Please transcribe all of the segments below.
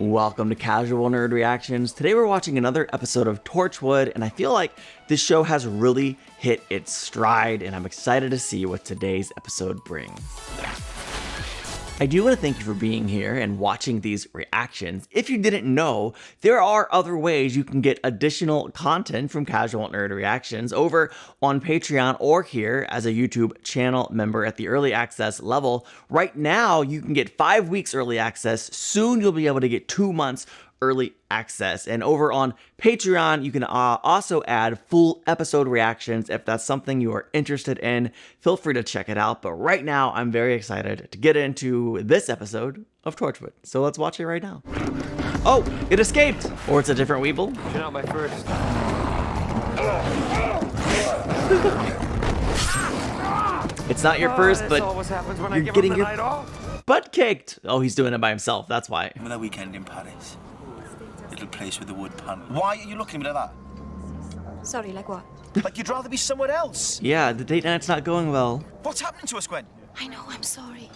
Welcome to Casual Nerd Reactions. Today we're watching another episode of Torchwood, and I feel like this show has really hit its stride, and I'm excited to see what today's episode brings. I do want to thank you for being here and watching these reactions. If you didn't know, there are other ways you can get additional content from Casual Nerd Reactions over on Patreon or here as a YouTube channel member at the early access level. Right now, you can get 5 weeks early access. Soon, you'll be able to get 2 months early access. And over on Patreon, you can also add full episode reactions. If that's something you are interested in, feel free to check it out. But right now, I'm very excited to get into this episode of Torchwood. So let's watch it right now. Oh, it escaped! Or it's a different Weevil. You're not my first. It's not your first, but always happens when you're getting your butt kicked. Oh, he's doing it by himself. That's why. Remember that weekend in Paris? Little place with the wood pan. Why are you looking at me like that? Sorry, like what? Like you'd rather be somewhere else. Yeah, the date night's not going well. What's happening to us, Gwen? I know, I'm sorry.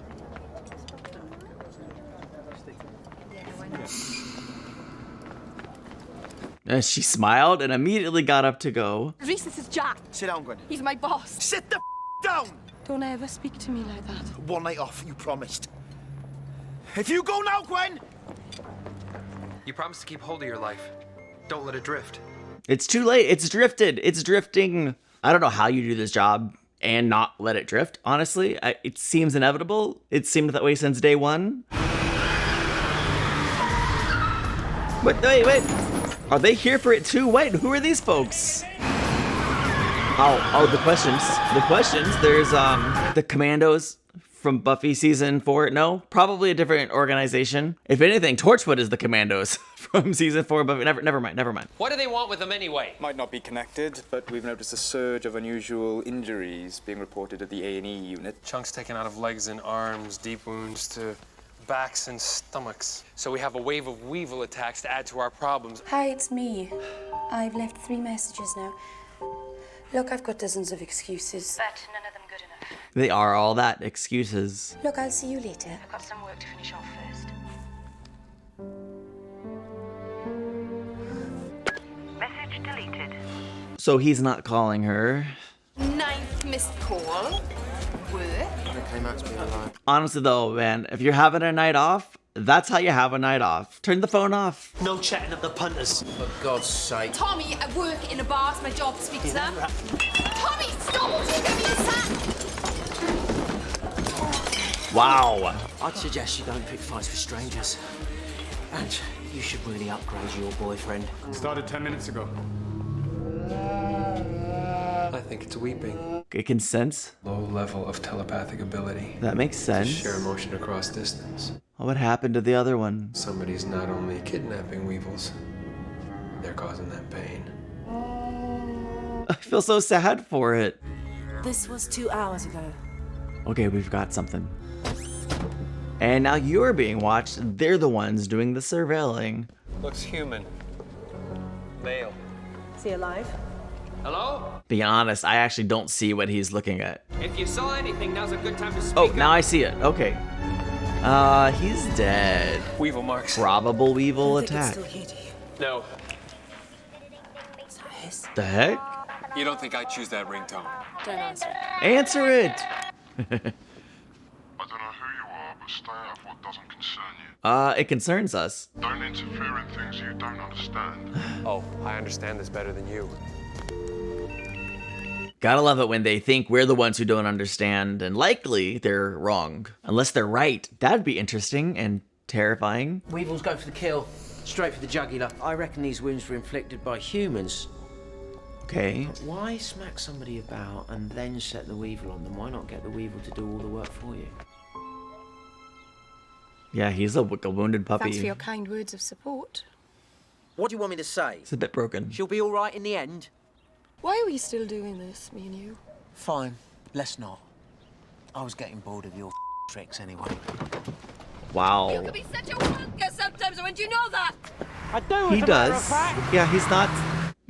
She smiled and immediately got up to go. Reese, this is Jack. Sit down, Gwen. He's my boss. Sit the down! Don't ever speak to me like that. One night off, you promised. If you go now, Gwen! You promised to keep hold of your life. Don't let it drift. It's too late. It's drifted. It's drifting. I don't know how you do this job and not let it drift, honestly. It seems inevitable. It seemed that way since day one. But wait. Are they here for it too? Wait, who are these folks? Oh, the questions. There's the Commandos from Buffy season 4. No, probably a different organization. If anything, Torchwood is the Commandos from season 4. But never mind. What do they want with them anyway? Might not be connected, but we've noticed a surge of unusual injuries being reported at the A&E unit. Chunks taken out of legs and arms, deep wounds to backs and stomachs. So we have a wave of Weevil attacks to add to our problems. Hi, it's me. I've left 3 messages now. Look, I've got dozens of excuses. But none of them good enough. They are all that, excuses. Look, I'll see you later. I've got some work to finish off first. Message deleted. So he's not calling her. 9th missed call. Work. Honestly though, man, if you're having a night off, that's how you have a night off. Turn the phone off. No chatting at the punters. For God's sake. Tommy, I work in a bar. It's my job to speak to them. Tommy, stop! Won't you give me a sack? Wow. I'd suggest you don't pick fights with strangers. And you should really upgrade your boyfriend. Started 10 minutes ago. I think it's weeping. It can sense. Low level of telepathic ability. That makes sense. Share emotion across distance. What happened to the other one? Somebody's not only kidnapping Weevils, they're causing them pain. I feel so sad for it. This was 2 hours ago. Okay, we've got something. And now you're being watched. They're the ones doing the surveilling. Looks human. Male. Is he alive? Hello? Being honest, I actually don't see what he's looking at. If you saw anything, now's a good time to speak Oh, up. now I see it. Okay. He's dead. Weevil marks. Probable Weevil attack. Still here, do you? No. Is that his? The heck? You don't think I'd choose that ringtone? Don't answer it. Answer it! I don't know who you are, but stay out of what doesn't concern you. It concerns us. Don't interfere in things you don't understand. Oh, I understand this better than you. Gotta love it when they think we're the ones who don't understand, and likely they're wrong. Unless they're right. That'd be interesting and terrifying. Weevils go for the kill, straight for the jugular. I reckon these wounds were inflicted by humans. Okay. Why smack somebody about and then set the Weevil on them? Why not get the Weevil to do all the work for you? Yeah, he's a wounded puppy. Thanks for your kind words of support. What do you want me to say? It's a bit broken. She'll be all right in the end? Why are we still doing this, me and you? Fine, let's not. I was getting bored of your tricks anyway. Wow. You can be such a wanker sometimes, and you know that. I do. He does. Yeah, he's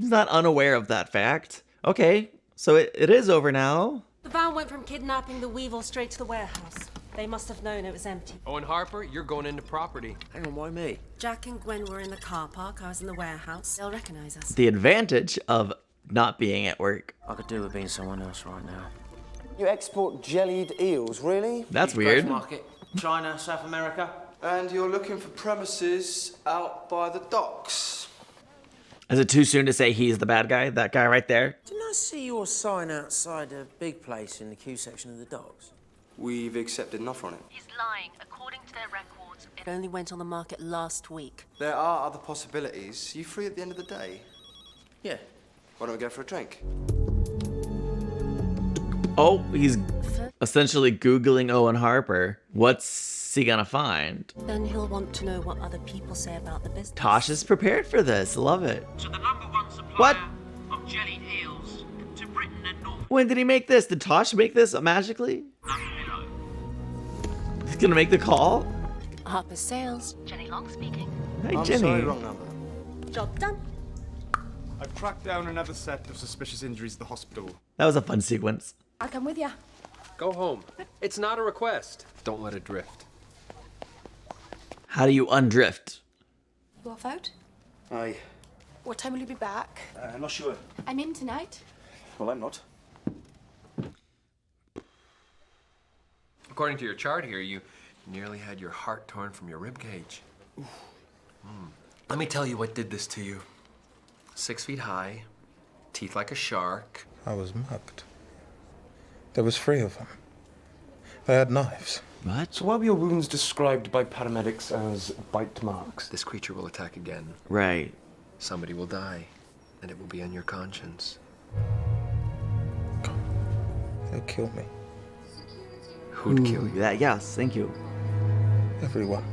not unaware of that fact. Okay, so it is over now. The van went from kidnapping the Weevil straight to the warehouse. They must have known it was empty. Owen Harper, you're going into property. Hang on, why me? Jack and Gwen were in the car park. I was in the warehouse. They'll recognize us. The advantage of not being at work. I could do with being someone else right now. You export jellied eels, really? That's weird. Market, China, South America. And you're looking for premises out by the docks. Is it too soon to say he's the bad guy? That guy right there? Didn't I see your sign outside a big place in the queue section of the docks? We've accepted an offer on it. He's lying. According to their records, it only went on the market last week. There are other possibilities. You free at the end of the day? Yeah. Why don't we go for a drink? Oh, he's essentially Googling Owen Harper. What's he gonna find? Then he'll want to know what other people say about the business. Tosh is prepared for this. Love it. To the #1 supplier What? of jellied eels to Britain and North. When did he make this? Did Tosh make this magically? Below. He's gonna make the call? Harper's Sales. Jenny Long speaking. Hey, I'm Jenny. sorry, wrong number. Job done. I've tracked down another set of suspicious injuries at the hospital. That was a fun sequence. I'll come with you. Go home. It's not a request. Don't let it drift. How do you undrift? You off out? Aye. What time will you be back? I'm not sure. I'm in tonight. Well, I'm not. According to your chart here, you nearly had your heart torn from your rib cage. Let me tell you what did this to you. 6 feet high, teeth like a shark. I was mugged. There was 3 of them. They had knives. What? So why were your wounds described by paramedics as bite marks? This creature will attack again. Right. Somebody will die, and it will be on your conscience. They'll kill me. Who'd kill you? That, yes, thank you. Everyone.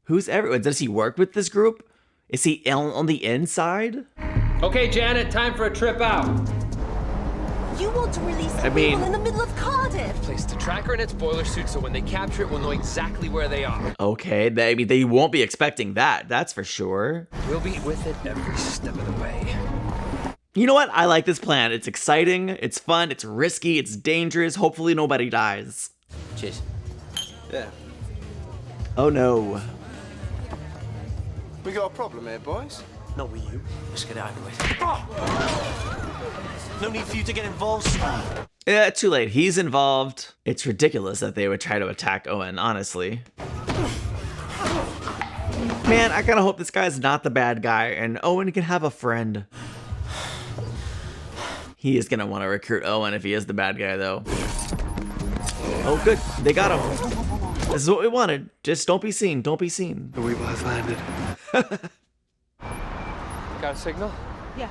Who's everyone? Does he work with this group? Is he on the inside? Okay, Janet, time for a trip out. You want to release I a mean- Weevil in the middle of Cardiff? Place the tracker in its boiler suit so when they capture it, we'll know exactly where they are. Okay, they won't be expecting that. That's for sure. We'll be with it every step of the way. You know what? I like this plan. It's exciting, it's fun, it's risky, it's dangerous. Hopefully nobody dies. Cheers. Yeah. Oh no. We got a problem here, boys. Not with you. Let's get it over with. No need for you to get involved. Yeah, too late. He's involved. It's ridiculous that they would try to attack Owen, honestly. Man, I kinda hope this guy's not the bad guy and Owen can have a friend. He is gonna want to recruit Owen if he is the bad guy, though. Oh, good. They got him. This is what we wanted. Just don't be seen. Don't be seen. The Weevil has landed. Got a signal? Yeah.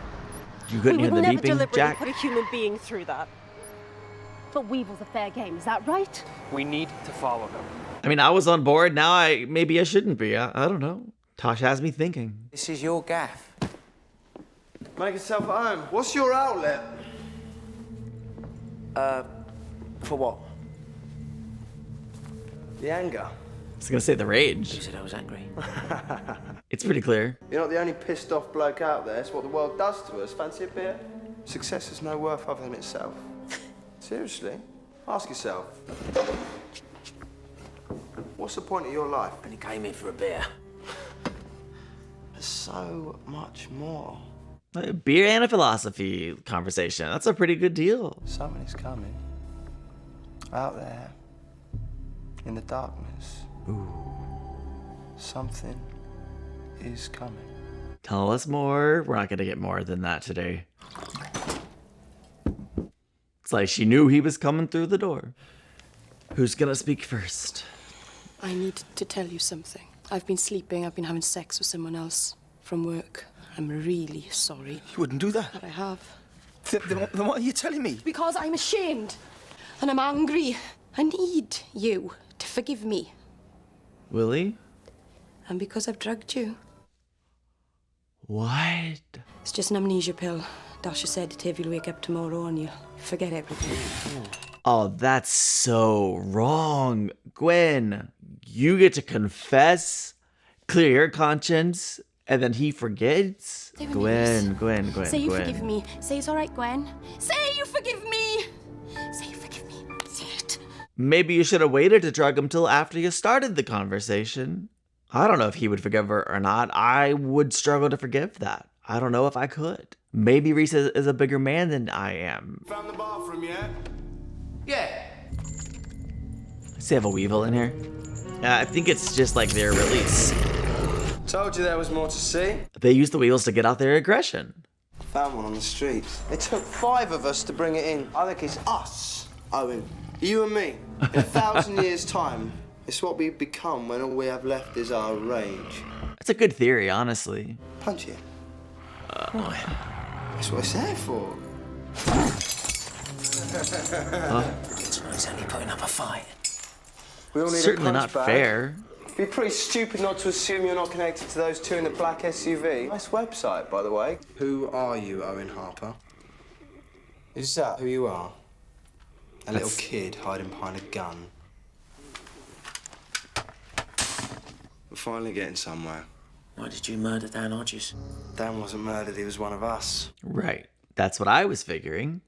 You couldn't hear the never beeping, deliberately Jack? put a human being through that. But Weevil's a fair game, is that right? We need to follow them. I mean, I was on board. Now maybe I shouldn't be. I don't know. Tosh has me thinking. This is your gaff. Make yourself at home. What's your outlet? For what? The anger. I was gonna say the You rage. said I was angry. It's pretty clear. You're not the only pissed off bloke out there. It's what the world does to us. Fancy a beer? Success is no worth other than itself. Seriously? Ask yourself. What's the point of your life? And he came in for a beer. There's so much more. A beer and a philosophy conversation. That's a pretty good deal. Somebody's coming. Out there. In the darkness. Ooh. Something is coming. Tell us more. We're not gonna get more than that today. It's like she knew he was coming through the door. Who's gonna speak first? I need to tell you something. I've been sleeping. I've been having sex with someone else from work. I'm really sorry. You wouldn't do that. But I have. Then what are you telling me? Because I'm ashamed. And I'm angry. I need you to forgive me. Willie? And because I've drugged you. What? It's just an amnesia pill. Dasha said if you'll wake up tomorrow and you'll forget everything. Oh, that's so wrong. Gwen, you get to confess, clear your conscience, and then he forgets? Say Gwen. Say you forgive me. Say it's all right, Gwen. Say you forgive me. Say you forgive me. Say it. Maybe you should have waited to drug him till after you started the conversation. I don't know if he would forgive her or not. I would struggle to forgive that. I don't know if I could. Maybe Reese is a bigger man than I am. Found the bathroom yet? Yeah. Does he have a Weevil in here? I think it's just like their release. Told you there was more to see. They use the Weevils to get out their aggression. Found one on the streets. It took 5 of us to bring it in. I think it's us, Owen. You and me. In 1,000 years' time, it's what we become when all we have left is our rage. That's a good theory, honestly. Punch it. That's what it's there for. He's only putting up a fight. We all need Certainly a not punch bag. fair. It'd be pretty stupid not to assume you're not connected to those 2 in the black SUV. Nice website, by the way. Who are you, Owen Harper? Is that who you are? A little kid hiding behind a gun. We're finally getting somewhere. Why did you murder Dan Hodges? Dan wasn't murdered, he was one of us. Right. That's what I was figuring.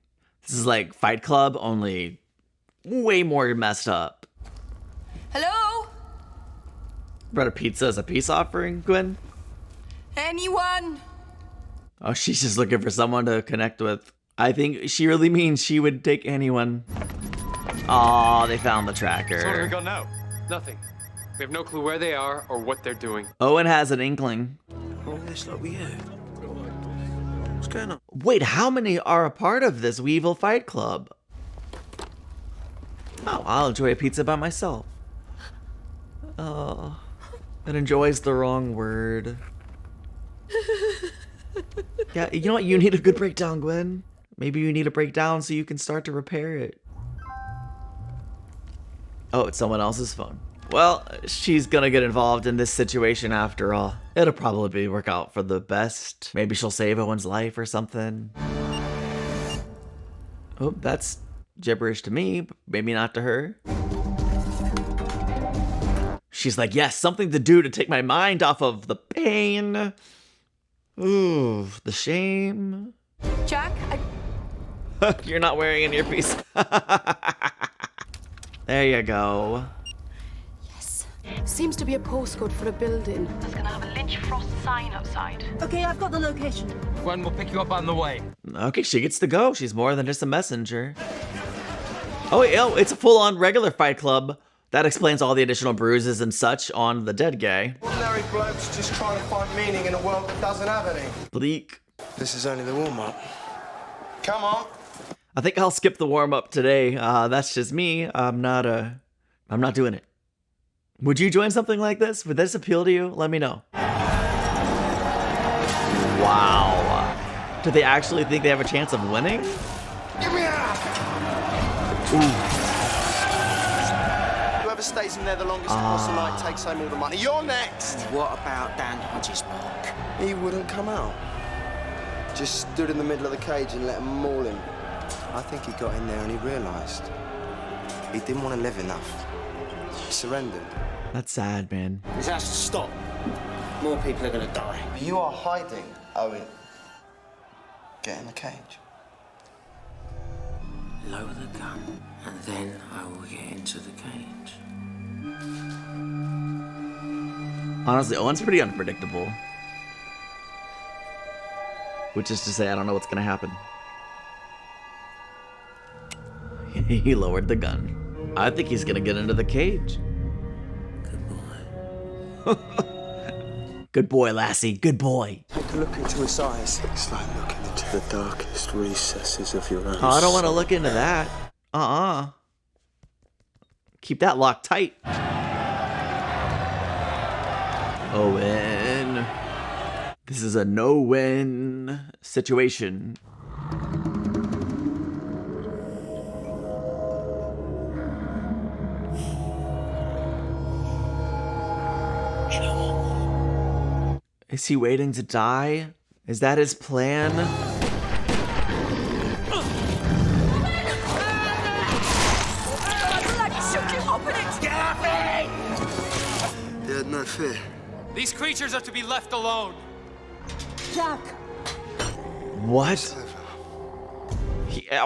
This is like Fight Club, only way more messed up. Hello? Brought a pizza as a peace offering, Gwen? Anyone? Oh, she's just looking for someone to connect with. I think she really means she would take anyone. Aw, they found the tracker. So what have we got now? Nothing. We have no clue where they are or what they're doing. Owen has an inkling. All this like we heard. What's going on? Wait, how many are a part of this Weevil Fight Club? Oh, I'll enjoy a pizza by myself. Oh, it enjoys the wrong word. Yeah, you know what? You need a good breakdown, Gwen. Maybe you need a breakdown so you can start to repair it. Oh, it's someone else's phone. Well, she's gonna get involved in this situation after all. It'll probably work out for the best. Maybe she'll save Owen's life or something. Oh, that's gibberish to me, but maybe not to her. She's like, yes, something to do to take my mind off of the pain. Ooh, the shame. Jack, You're not wearing an earpiece. There you go. Seems to be a postcode for a building. It's gonna have a Lynch Frost sign outside. Okay, I've got the location. Gwen will pick you up on the way. Okay, she gets to go. She's more than just a messenger. Oh, it's a full-on regular Fight Club. That explains all the additional bruises and such on the dead guy. Ordinary blokes just trying to find meaning in a world that doesn't have any. Bleak. This is only the warm-up. Come on. I think I'll skip the warm-up today. That's just me. I'm not doing it. Would you join something like this? Would this appeal to you? Let me know. Wow. Do they actually think they have a chance of winning? Give me out! Ooh. Whoever stays in there the longest across the night takes home all the money. You're next! What about Dan Hodges, Mark? He wouldn't come out. Just stood in the middle of the cage and let them maul him. I think he got in there and he realised he didn't want to live enough. He surrendered. That's sad, man. This has to stop. More people are gonna die. You are hiding, Owen. Get in the cage. Lower the gun, and then I will get into the cage. Honestly, Owen's pretty unpredictable. Which is to say, I don't know what's gonna happen. He lowered the gun. I think he's gonna get into the cage. Good boy, lassie. Good boy. Take a look into his eyes. It's like looking into the darkest recesses of your own Oh, I don't want to look into that. Keep that locked tight. Owen. This is a no-win situation. Is he waiting to die? Is that his plan? He had no fear. These creatures are to be left alone. Jack. What?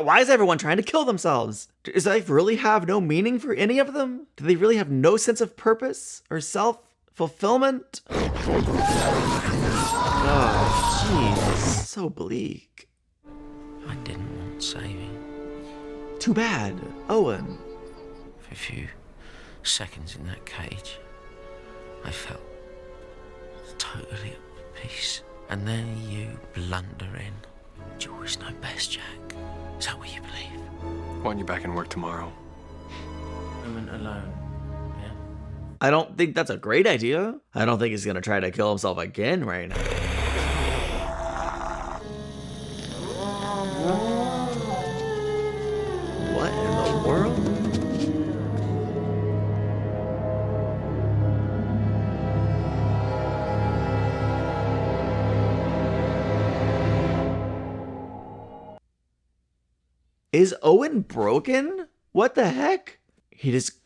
Why is everyone trying to kill themselves? Does life really have no meaning for any of them? Do they really have no sense of purpose or self-fulfillment? Oh, jeez. So bleak. I didn't want saving. Too bad. Owen. For a few seconds in that cage, I felt totally at peace. And then you blunder in. Do you always know best, Jack? Is that what you believe? Want you back in work tomorrow? Women alone. Yeah. I don't think that's a great idea. I don't think he's gonna try to kill himself again right now. What in the world? Is Owen broken? What the heck? He just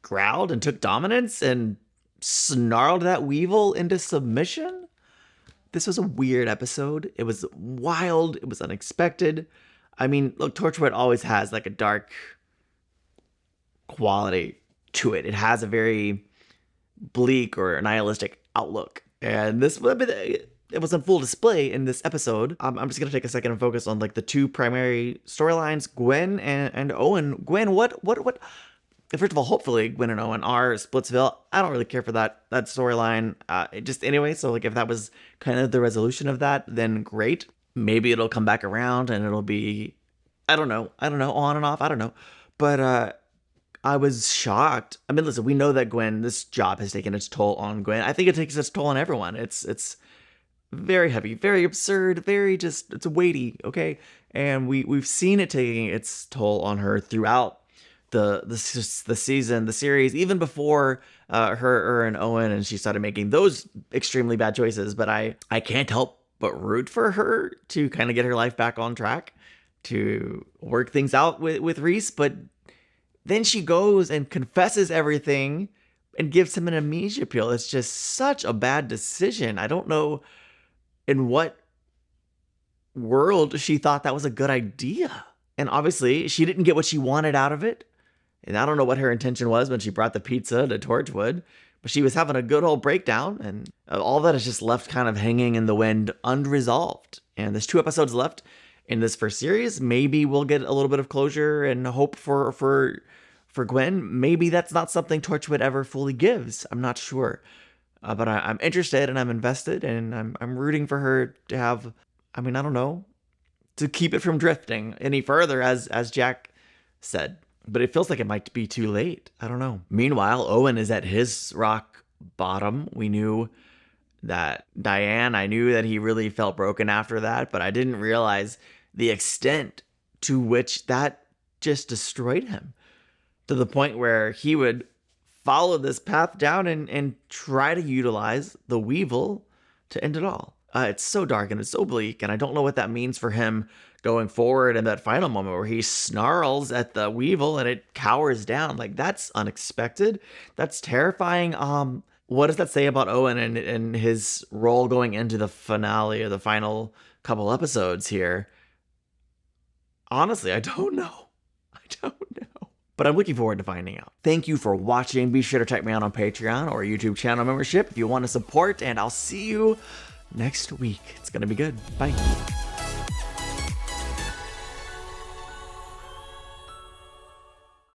growled and took dominance and snarled that Weevil into submission? This was a weird episode. It was wild. It was unexpected. I mean, look, Torchwood always has like a dark quality to it. It has a very bleak or nihilistic outlook. And this, it was on full display in this episode. I'm just gonna take a second and focus on like the two primary storylines, Gwen and Owen. Gwen, what? First of all, hopefully Gwen and Owen are Splitsville. I don't really care for that storyline. Just anyway, so like if that was kind of the resolution of that, then great. Maybe it'll come back around and it'll be, I don't know, on and off, I don't know. But I was shocked. I mean, listen, we know that Gwen, this job has taken its toll on Gwen. I think it takes its toll on everyone. It's very heavy, very absurd, very just, it's weighty, okay? And we've seen it taking its toll on her throughout the season, the series, even before her and Owen and she started making those extremely bad choices. But I can't help but root for her to kind of get her life back on track, to work things out with Reese. But then she goes and confesses everything and gives him an amnesia pill. It's just such a bad decision. I don't know in what world she thought that was a good idea. And obviously she didn't get what she wanted out of it. And I don't know what her intention was when she brought the pizza to Torchwood, but she was having a good old breakdown, and all that is just left kind of hanging in the wind, unresolved. And there's 2 episodes left in this first series. Maybe we'll get a little bit of closure and hope for Gwen. Maybe that's not something Torchwood ever fully gives. I'm not sure. But I'm interested and I'm invested, and I'm rooting for her to have, I mean, I don't know, to keep it from drifting any further, as Jack said. But it feels like it might be too late. I don't know. Meanwhile, Owen is at his rock bottom. We knew that Diane, I knew that he really felt broken after that, but I didn't realize the extent to which that just destroyed him, to the point where he would follow this path down and try to utilize the Weevil to end it all. It's so dark and it's so bleak, and I don't know what that means for him going forward in that final moment where he snarls at the Weevil and it cowers down. Like, that's unexpected. That's terrifying. What does that say about Owen and his role going into the finale or the final couple episodes here? Honestly, I don't know. But I'm looking forward to finding out. Thank you for watching. Be sure to check me out on Patreon or YouTube channel membership if you want to support, and I'll see you next week. It's going to be good. Bye.